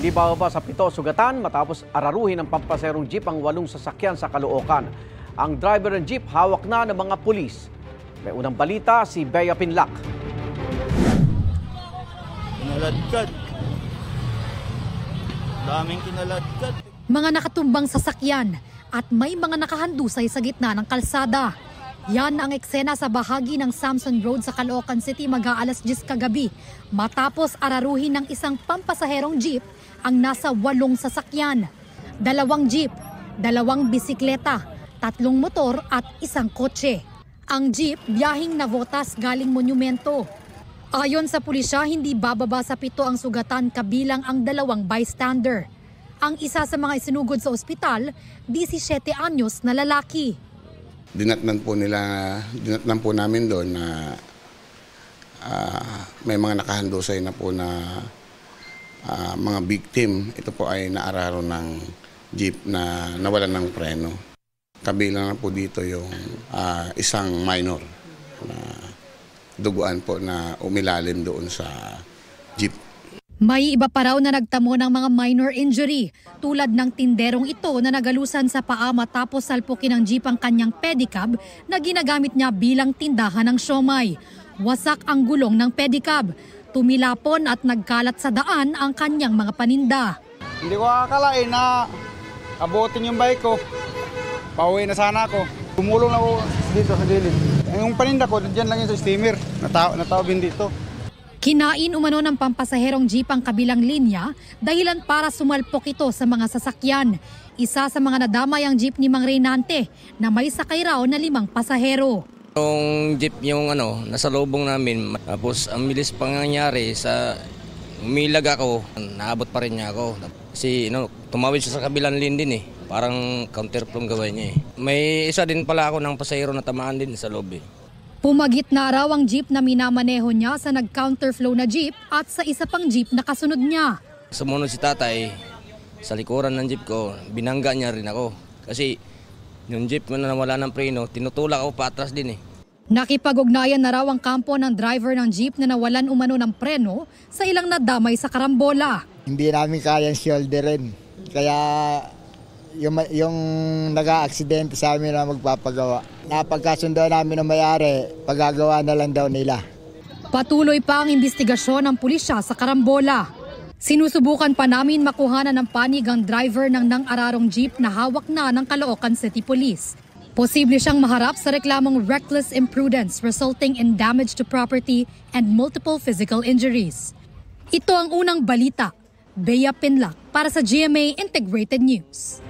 Hindi bababa sa 7 sugatan matapos araruhin ng pampaserong jeep ang 8 sasakyan sa Caloocan. Ang driver ng jeep hawak na ng mga pulis. May unang balita si Bea Pinlac. Kinaladkad. Daming kinaladkad. Mga nakatumbang sasakyan at may mga nakahandusay sa gitna ng kalsada. Yan ang eksena sa bahagi ng Samson Road sa Caloocan City mag-aalas 10 kagabi matapos araruhin ng isang pampasaherong jeep ang nasa 8 sasakyan. 2 jeep, 2 bisikleta, 3 motor at 1 kotse. Ang jeep biyahing Navotas galing Monumento. Ayon sa pulisya, hindi bababa sa 7 ang sugatan kabilang ang 2 bystander. Ang isa sa mga isinugod sa ospital, 17 anyos na lalaki. Dinatnan po namin doon na may mga nakahandusay na po na mga victim. Ito po ay naararo ng jeep na nawalan ng preno. Kabilang na po dito yung isang minor na duguan po na umilalim doon sa jeep. May iba pa raw na nagtamo ng mga minor injury tulad ng tinderong ito na nagalusan sa paa matapos salpukin ng jeep ang kanyang pedicab na ginagamit niya bilang tindahan ng siomai. Wasak ang gulong ng pedicab, tumilapon at nagkalat sa daan ang kanyang mga paninda. Hindi ko akalain na abutin yung bike ko. Pauwi na sana ako. Tumulong ako dito sa gilid. Yung paninda ko, dyan lang yun sa steamer. Natawin dito. Kinain umano ng pampasaherong jeep ang kabilang linya dahilan para sumalpok ito sa mga sasakyan. Isa sa mga nadamay ang jeep ni Mang Reynante na may sakay raw na 5 pasahero. Yung jeep yung nasa lubong namin, tapos ang bilis pang nangyari sa umilag ako, naabot pa rin niya ako. Kasi tumawid siya sa kabilang lane din parang counterflow gawin niya May isa din pala ako ng pasahero na tamaan din sa loob Pumagit na raw ang jeep na minamaneho niya sa nag-counterflow na jeep at sa isa pang jeep na kasunod niya. Sumunod si tatay sa likuran ng jeep ko, binangga niya rin ako. Kasi yung jeep na nawala ng preno, tinutulak ako patras din Nakipag-ugnayan na raw ang kampo ng driver ng jeep na nawalan umano ng preno sa ilang nadamay sa karambola. Hindi namin kayang shoulderin, kaya yung nag-aaksidente sa amin na magpapagawa. Napagkasundo namin ng may-ari, pagagawa na lang daw nila. Patuloy pa ang investigasyon ng pulisya sa karambola. Sinusubukan pa namin makuhanan ng panig ang driver ng nang-ararong jeep na hawak na ng Caloocan City Police. Posible siyang maharap sa reklamong reckless imprudence resulting in damage to property and multiple physical injuries. Ito ang unang balita. Bea Pinlac para sa GMA Integrated News.